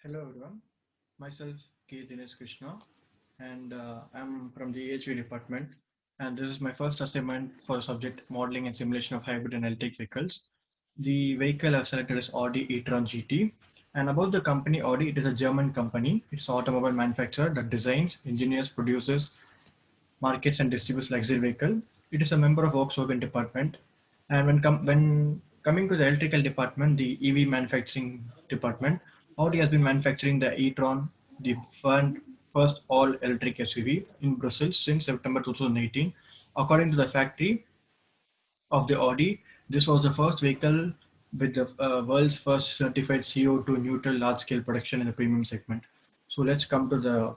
Hello everyone, myself K. Dinesh Krishna and I'm from the AHV department and this is my first assignment for subject modeling and simulation of hybrid and electric vehicles. The vehicle I've selected is Audi e-tron GT, and about the company Audi, it is a German company. It's an automobile manufacturer that designs, engineers, produces, markets and distributes luxury vehicle. It is a member of Volkswagen department. And when coming to the electrical department, the EV manufacturing department, Audi has been manufacturing the e-tron, the first all-electric SUV in Brussels since September 2018. According to the factory of the Audi, this was the first vehicle with the world's first certified CO2 neutral large-scale production in the premium segment. So let's come to the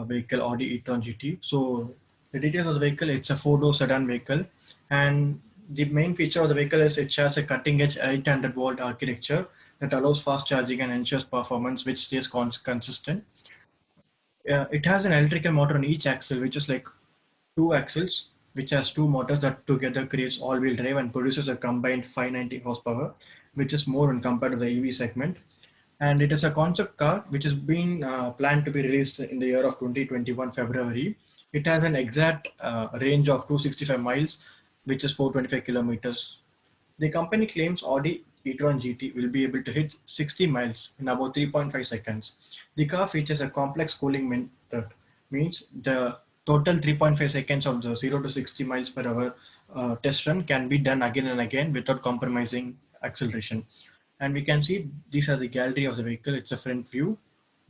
vehicle Audi e-tron GT. So the details of the vehicle, it's a four-door sedan vehicle, and the main feature of the vehicle is it has a cutting-edge 800-volt architecture that allows fast charging and ensures performance which stays consistent. It has an electrical motor on each axle, which is like two axles, which has two motors that together creates all-wheel drive and produces a combined 590 horsepower, which is more when compared to the EV segment. And it is a concept car which is being planned to be released in the year of 2021 February. It has an exact range of 265 miles, which is 425 kilometers. The company claims Audi e-tron GT will be able to hit 60 miles in about 3.5 seconds. The car features a complex cooling method, means the total 3.5 seconds of the 0 to 60 miles per hour test run can be done again and again without compromising acceleration. And we can see these are the gallery of the vehicle. It's a front view,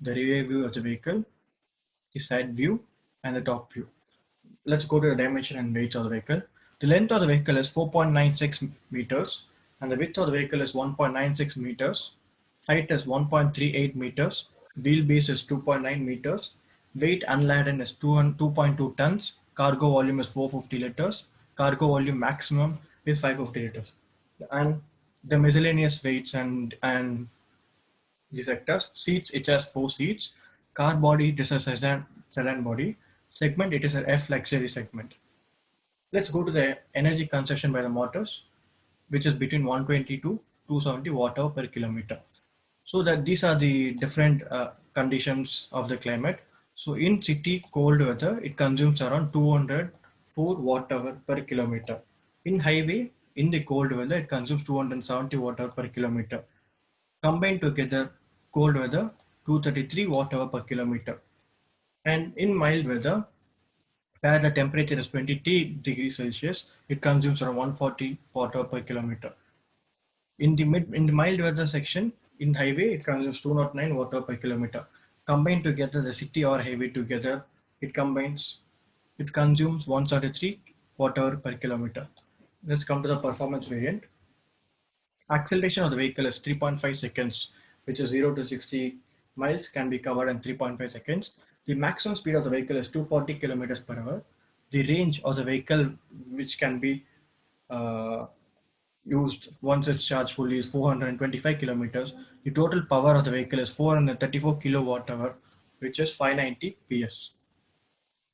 the rear view of the vehicle, the side view, and the top view. Let's go to the dimension and weight of the vehicle. The length of the vehicle is 4.96 meters, and the width of the vehicle is 1.96 meters. Height is 1.38 meters. Wheelbase is 2.9 meters. Weight unladen is 2.2 tons. Cargo volume is 450 liters. Cargo volume maximum is 550 liters. And the miscellaneous weights and the sectors. Seats, it has four seats. Car body, it is a sedan body. Segment, it is an F luxury segment. Let's go to the energy consumption by the motors, which is between 120 to 270 watt hour per kilometer. So that these are the different conditions of the climate. So in city cold weather, it consumes around 204 watt hour per kilometer. In highway, in the cold weather, it consumes 270 watt hour per kilometer. Combined together, cold weather, 233 watt hour per kilometer. And in mild weather, where the temperature is 23 degrees Celsius, it consumes around 140 watt hour per kilometer. In the mild weather section, in highway, it consumes 209 watt hour per kilometer. Combined together, the city or highway together, it consumes 133 watt hour per kilometer. Let's come to the performance variant. Acceleration of the vehicle is 3.5 seconds, which is 0 to 60 miles can be covered in 3.5 seconds. The maximum speed of the vehicle is 240 kilometers per hour. The range of the vehicle, which can be uh, used once it's charged fully, is 425 kilometers. The total power of the vehicle is 434 kilowatt hour, which is 590 PS.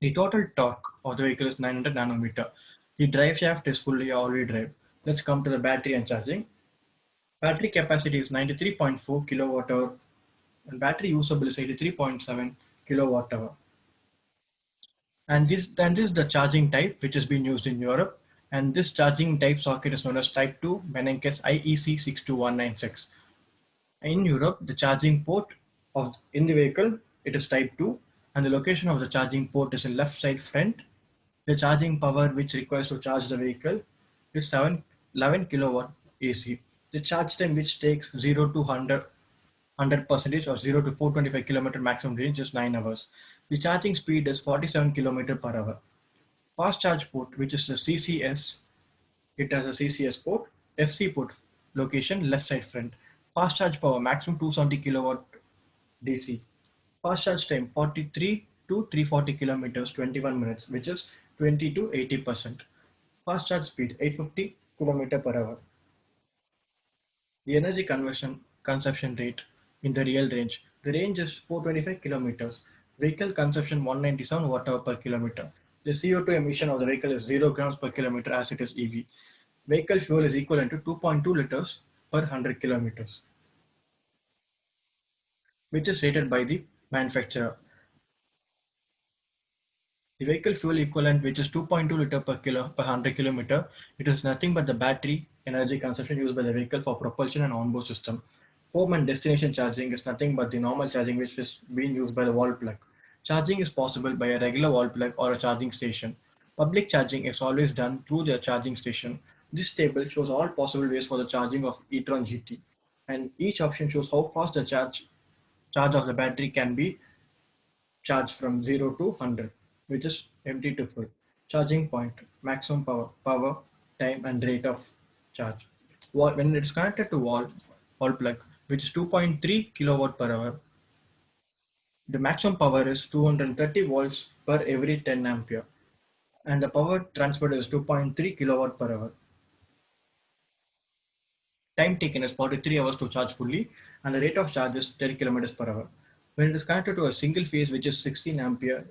The total torque of the vehicle is 900 nanometer. The drive shaft is fully all-wheel drive. Let's come to the battery and charging. Battery capacity is 93.4 kilowatt hour and battery usable is 83.7 kilowatt hour. And this is the charging type which has been used in Europe. And this charging type socket is known as Type 2 Menenkes IEC 62196. In Europe, the charging port in the vehicle, it is Type 2, and the location of the charging port is in left side front. The charging power which requires to charge the vehicle is 11 kilowatt AC. The charge time which takes 0 to 100% or 0 to 425 kilometer maximum range is 9 hours. The charging speed is 47 kilometer per hour. Fast charge port, which is the CCS, it has a CCS port. FC port location left side front. Fast charge power maximum 270 kilowatt DC. Fast charge time 43 to 340 kilometers 21 minutes, which is 20 to 80%. Fast charge speed 850 kilometer per hour. The energy conversion consumption rate in the real range. The range is 425 kilometers. Vehicle consumption 197 watt hour per kilometer. The CO2 emission of the vehicle is 0 grams per kilometer as it is EV. Vehicle fuel is equivalent to 2.2 liters per 100 kilometers. which is rated by the manufacturer. The vehicle fuel equivalent, which is 2.2 liter per kilo per 100 kilometer, it is nothing but the battery energy consumption used by the vehicle for propulsion and onboard system. Home and destination charging is nothing but the normal charging which is being used by the wall plug. Charging is possible by a regular wall plug or a charging station. Public charging is always done through the charging station. This table shows all possible ways for the charging of e-tron GT, and each option shows how fast the charge of the battery can be charge from 0 to 100, which is empty to full. Charging point, maximum power, time, and rate of charge. When it is connected to wall plug, which is 2.3 kilowatt per hour, the maximum power is 230 volts per every 10 ampere, and the power transferred is 2.3 kilowatt per hour. Time taken is 43 hours to charge fully, and the rate of charge is 10 kilometers per hour. When it is connected to a single phase, which is 16 ampere,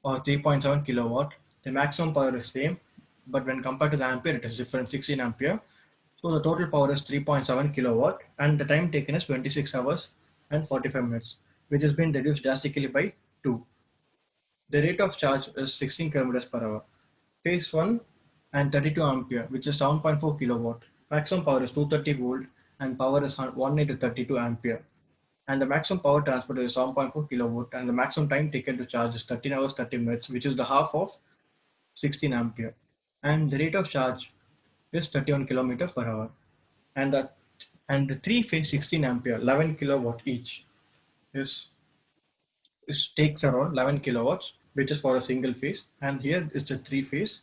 or 3.7 kilowatt, the maximum power is same, but when compared to the ampere, it is different, 16 ampere. So the total power is 3.7 kilowatt, and the time taken is 26 hours and 45 minutes, which has been reduced drastically by 2. The rate of charge is 16 kilometers per hour. Phase 1 and 32 ampere, which is 7.4 kilowatt. Maximum power is 230 volt, and power is 1 to 32 ampere. And the maximum power transfer is 7.4 kilowatt, and the maximum time taken to charge is 13 hours 30 minutes, which is the half of 16 ampere. And the rate of charge is 31 kilometer per hour. And the three phase 16 ampere 11 kilowatt each is takes around 11 kilowatts, which is for a single phase. And here is the three phase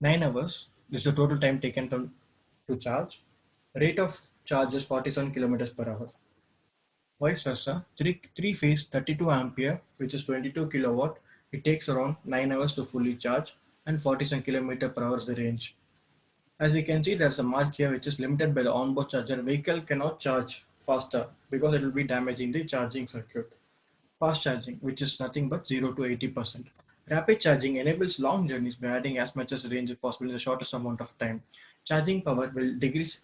9 hours. This is the total time taken to charge. Rate of charge is 47 kilometers per hour. Vice versa, three phase 32 ampere, which is 22 kilowatt, it takes around 9 hours to fully charge, and 47 kilometer per hour is the range. As you can see, there's a mark here which is limited by the onboard charger. Vehicle cannot charge faster because it will be damaging the charging circuit. Fast charging, which is nothing but 0 to 80%. Rapid charging enables long journeys by adding as much as range as possible in the shortest amount of time. Charging power will decrease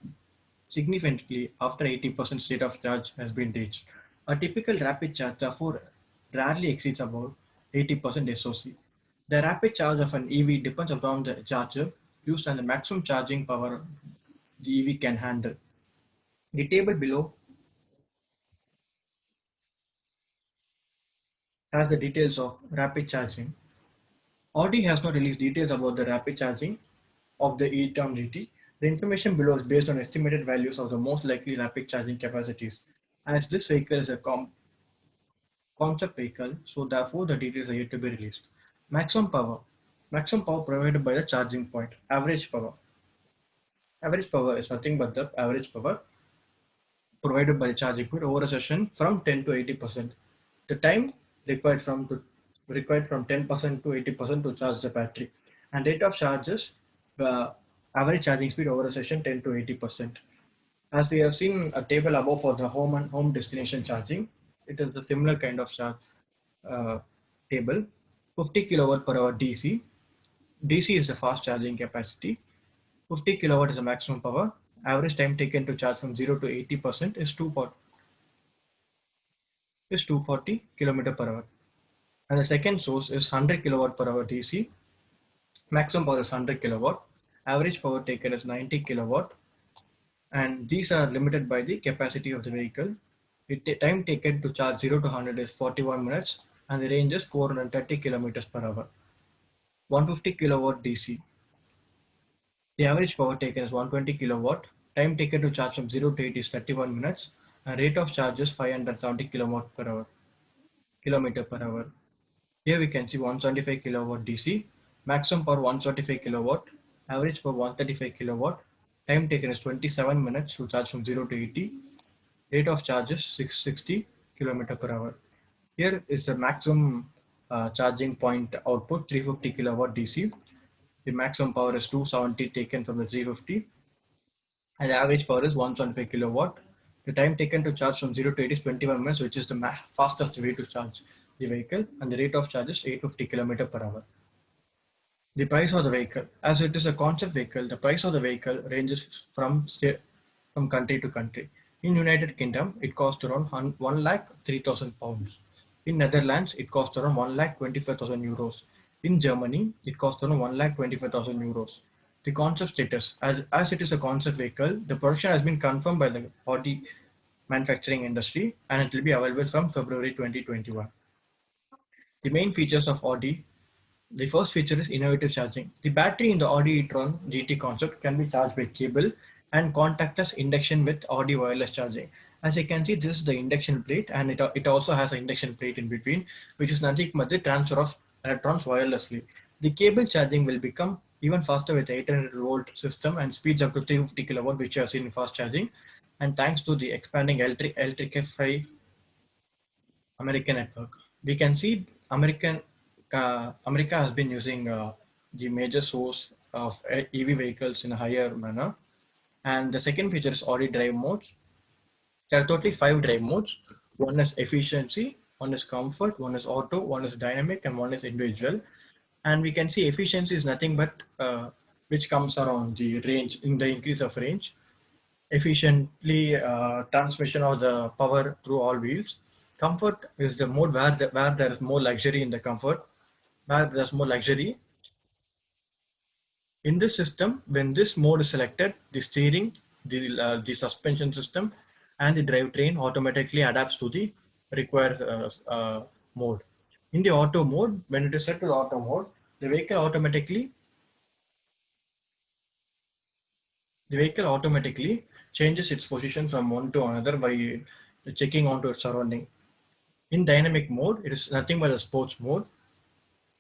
significantly after 80% state of charge has been reached. A typical rapid charge therefore rarely exceeds about 80% SOC. The rapid charge of an EV depends upon the charger used and the maximum charging power the EV can handle. The table below has the details of rapid charging. Audi has not released details about the rapid charging of the e-tron GT. The information below is based on estimated values of the most likely rapid charging capacities. As this vehicle is a concept vehicle, so therefore the details are yet to be released. Maximum power. Maximum power provided by the charging point. Average power. Average power is nothing but the average power provided by the charging point over a session from 10 to 80%. The time required from 10% to 80% to charge the battery, and rate of charge is average charging speed over a session 10 to 80%. As we have seen a table above for the home and home destination charging, it is the similar kind of charge uh, table. 50 kilowatt per hour DC. DC is the fast charging capacity. 50 kilowatt is the maximum power. Average time taken to charge from 0 to 80% is 240 kilometer per hour. And the second source is 100 kilowatt per hour DC. Maximum power is 100 kilowatt. Average power taken is 90 kilowatt. And these are limited by the capacity of the vehicle. The time taken to charge 0 to 100 is 41 minutes, and the range is 430 kilometers per hour. 150 kilowatt DC. The average power taken is 120 kilowatt. Time taken to charge from 0 to 80 is 31 minutes, and rate of charge is 570 kilometer per hour. Here we can see 175 kilowatt DC, maximum power 175 kilowatt, average power 135 kilowatt, time taken is 27 minutes to charge from 0 to 80, rate of charge is 660 kilometer per hour. Here is the maximum charging point output 350 kilowatt DC. The maximum power is 270 taken from the 350, and the average power is 175 kilowatt. The time taken to charge from 0 to 80 is 21 minutes, which is the fastest way to charge the vehicle, and the rate of charge is 850 kilometer per hour. The price of the vehicle. As it is a concept vehicle, the price of the vehicle ranges from country to country. In United Kingdom, it costs around 1 lakh 3,000 pounds. In Netherlands, it costs around 1 lakh 25,000 euros. In Germany, it costs around 1 lakh 25,000 euros. The concept status, as it is a concept vehicle, the production has been confirmed by the Audi manufacturing industry and it will be available from February 2021. The main features of Audi. The first feature is innovative charging. The battery in the Audi e-tron GT concept can be charged by cable and contactless induction with Audi wireless charging. As you can see, this is the induction plate and it also has an induction plate in between, which is nothing but the transfer of electrons wirelessly. The cable charging will become even faster with 800 volt system and speeds up to 350 kilowatt, which you have seen in fast charging. And thanks to the expanding electrify American network. We can see America has been using the major source of EV vehicles in a higher manner. And the second feature is Audi drive modes. There are totally 5 drive modes. One is efficiency, one is comfort, one is auto, one is dynamic, and one is individual. And we can see efficiency is nothing but which comes around the range, in the increase of range, efficiently transmission of the power through all wheels. Comfort is the mode where there is more luxury in the comfort, where there's more luxury. In this system, when this mode is selected, the steering, the suspension system, and the drivetrain automatically adapts to the required mode. In the auto mode, when it is set to the auto mode, the vehicle automatically the vehicle automatically changes its position from one to another by checking onto its surrounding. In dynamic mode, it is nothing but a sports mode.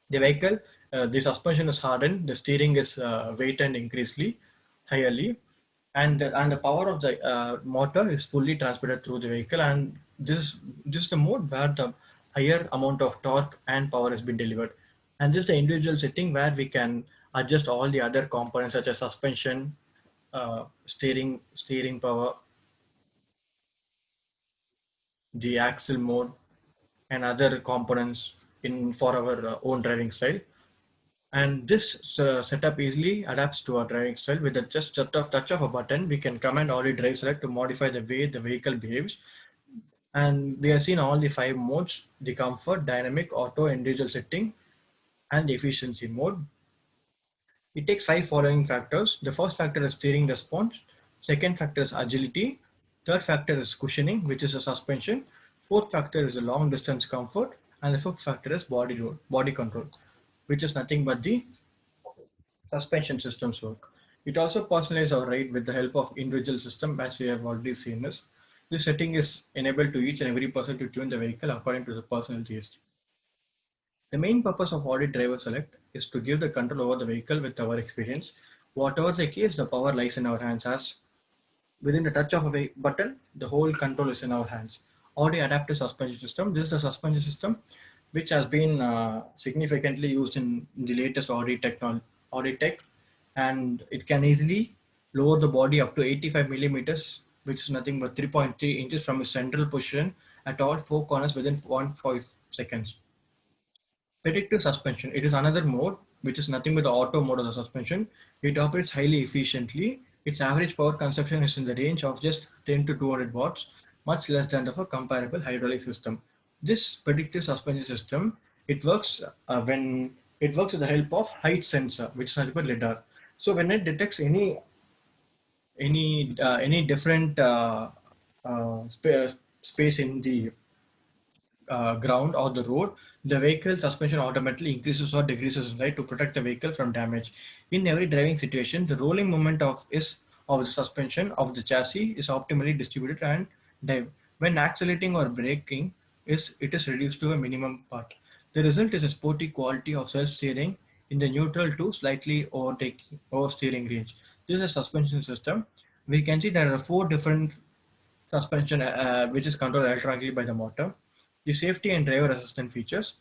The vehicle, the suspension is hardened, the steering is weighted increasingly higherly, and the power of the motor is fully transmitted through the vehicle. And this is the mode where the higher amount of torque and power has been delivered. And this is the individual setting where we can adjust all the other components such as suspension, steering power, the axle mode, and other components in for our own driving style. And this setup easily adapts to our driving style. With a just touch of a button, we can command Audi Drive Select to modify the way the vehicle behaves. And we have seen all the 5 modes: the comfort, dynamic, auto, individual setting, and the efficiency mode. It takes 5 following factors. The first factor is steering response. Second factor is agility. Third factor is cushioning, which is a suspension. Fourth factor is the long distance comfort. And the fifth factor is body control, which is nothing but the suspension systems work. It also personalizes our ride with the help of individual system, as we have already seen this. This setting is enabled to each and every person to tune the vehicle according to the personal taste. The main purpose of Audi Driver Select is to give the control over the vehicle with our experience. Whatever the case, the power lies in our hands, as within the touch of a button, the whole control is in our hands. Audi Adaptive Suspension System. This is the suspension system which has been significantly used in the latest Audi tech, and it can easily lower the body up to 85 millimeters, which is nothing but 3.3 inches from its central position at all 4 corners within 1.5 seconds. Predictive suspension. It is another mode, which is nothing but the auto mode of the suspension. It operates highly efficiently. Its average power consumption is in the range of just 10 to 200 watts, much less than of a comparable hydraulic system. This predictive suspension system, it works when it works with the help of height sensor, which is nothing but lidar. So when it detects any different space in the ground or the road, the vehicle suspension automatically increases or decreases in height to protect the vehicle from damage. In every driving situation, the rolling moment of the suspension of the chassis is optimally distributed and when accelerating or braking it is reduced to a minimum part. The result is a sporty quality of self-steering in the neutral to slightly oversteering range. This is a suspension system. We can see there are 4 different suspension which is controlled electronically by the motor. The safety and driver assistance features.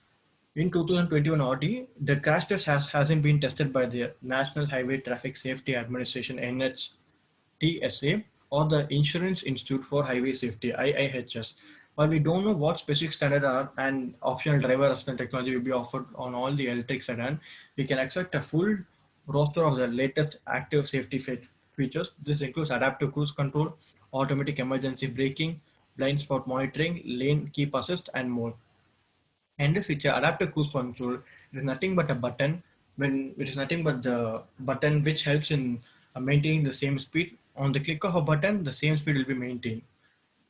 In 2021 Audi, the crash test hasn't been tested by the National Highway Traffic Safety Administration NHTSA or the Insurance Institute for Highway Safety IIHS. While we don't know what specific standard are and optional driver assistance technology will be offered on all the electric sedan, we can expect a full roster of the latest active safety features. This includes adaptive cruise control, automatic emergency braking, blind spot monitoring, lane keep assist, and more. And this feature, adaptive cruise control, it is nothing but a button. When it is nothing but the button which helps in maintaining the same speed. On the click of a button, the same speed will be maintained.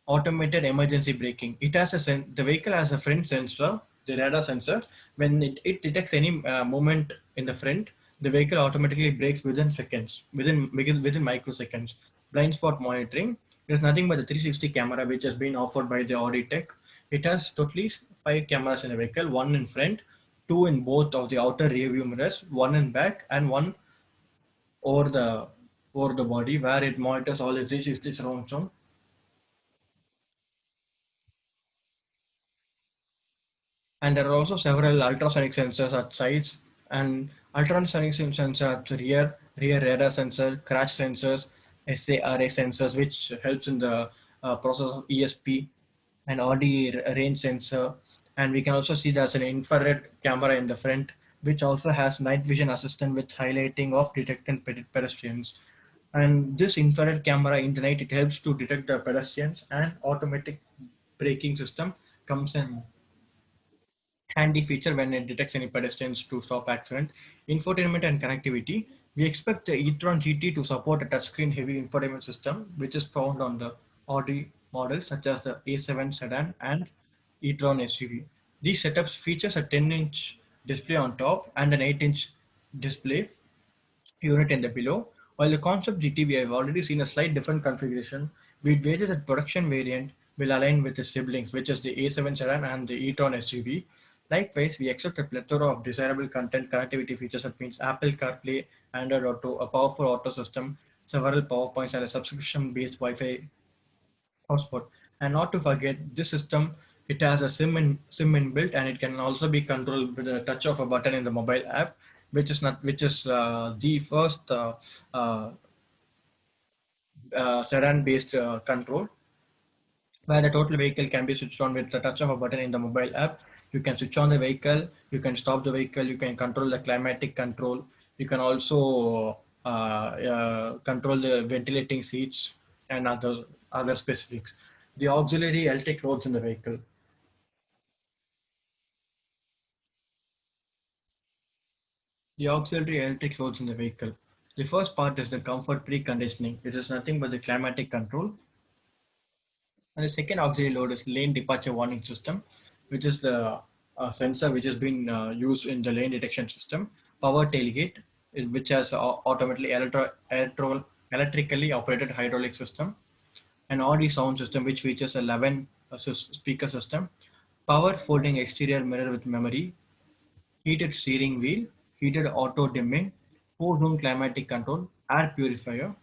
Automated emergency braking. It has the vehicle has a front sensor, the radar sensor. When it detects any movement in the front, the vehicle automatically brakes within seconds, within microseconds. Blind spot monitoring. There's nothing but the 360 camera which has been offered by the Audi Tech. It has totally five cameras in the vehicle, one in front, two in both of the outer rear view mirrors, one in back, and one over the over the body where it monitors all the 360 surround sound. And there are also several ultrasonic sensors at sides and ultrasonic sensor at the rear radar sensor, crash sensors, SARA sensors, which helps in the process of ESP and Audi range sensor. And we can also see there's an infrared camera in the front, which also has night vision assistant with highlighting of detected pedestrians. And this infrared camera in the night, it helps to detect the pedestrians, and automatic braking system comes in handy feature when it detects any pedestrians to stop accident. Infotainment and connectivity. We expect the e-tron GT to support a touchscreen heavy infotainment system, which is found on the Audi models such as the A7 sedan and e-tron SUV. These setups features a 10-inch display on top and an 8-inch display unit in the below. While the concept GT, we have already seen a slight different configuration. We waited that production variant will align with the siblings, which is the A7 sedan and the e-tron SUV. Likewise, we accept a plethora of desirable content connectivity features that means Apple CarPlay, Android Auto, a powerful auto system, several power points, and a subscription-based Wi-Fi hotspot. And not to forget, this system, it has a SIM inbuilt, and it can also be controlled with a touch of a button in the mobile app, which is the first uh, sedan-based control, where the total vehicle can be switched on with the touch of a button in the mobile app. You can switch on the vehicle, you can stop the vehicle, you can control the climatic control, you can also control the ventilating seats and other specifics. The auxiliary electric loads in the vehicle. The auxiliary electric loads in the vehicle. The first part is the comfort preconditioning, which is nothing but the climatic control. And the second auxiliary load is lane departure warning system, which is the sensor which has been used in the lane detection system. Power tailgate, which has automatically electrically operated hydraulic system. An Audi sound system, which features a 11 speaker system. Power folding exterior mirror with memory. Heated steering wheel. Heated auto dimming. 4-zone climatic control. Air purifier.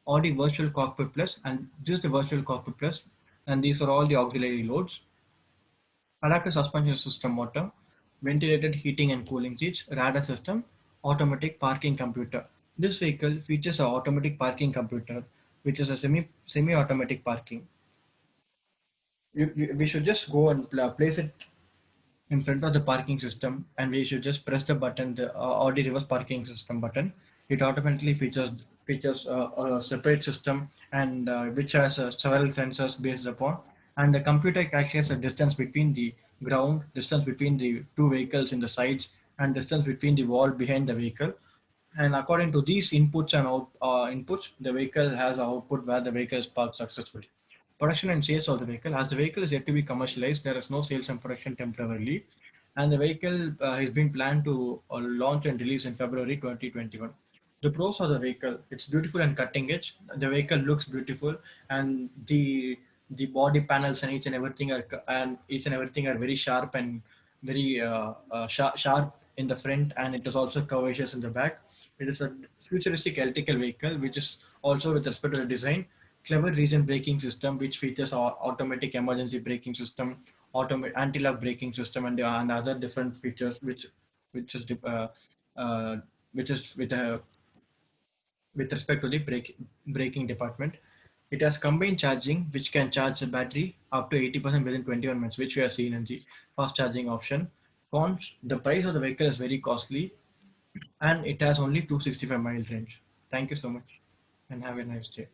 Audi Virtual Cockpit Plus, and this is the Virtual Cockpit Plus, and these are all the auxiliary loads. Adaptive suspension system motor, ventilated heating and cooling seats, radar system, automatic parking computer. This vehicle features an automatic parking computer, which is a semi-automatic parking. We should just go and place it in front of the parking system, and we should just press the button, the Audi reverse parking system button. It automatically features a separate system, and which has several sensors based upon, and the computer calculates the distance between the ground, distance between the two vehicles in the sides, and distance between the wall behind the vehicle. And according to these inputs and inputs, the vehicle has an output where the vehicle is parked successfully. Production and sales of the vehicle. As the vehicle is yet to be commercialized, there is no sales and production temporarily. And the vehicle has been planned to launch and release in February 2021. The pros of the vehicle, it's beautiful and cutting edge. The vehicle looks beautiful, and the body panels and each and everything are very sharp and very sharp in the front, and it is also curvaceous in the back. It is a futuristic electrical vehicle, which is also with respect to the design, clever region braking system, which features automatic emergency braking system, anti-lock braking system, and other different features, which is uh, which is with respect to the braking department. It has combined charging, which can charge the battery up to 80% within 21 minutes, which we have seen in the fast charging option. Cons, the price of the vehicle is very costly, and it has only 265 mile range. Thank you so much, and have a nice day.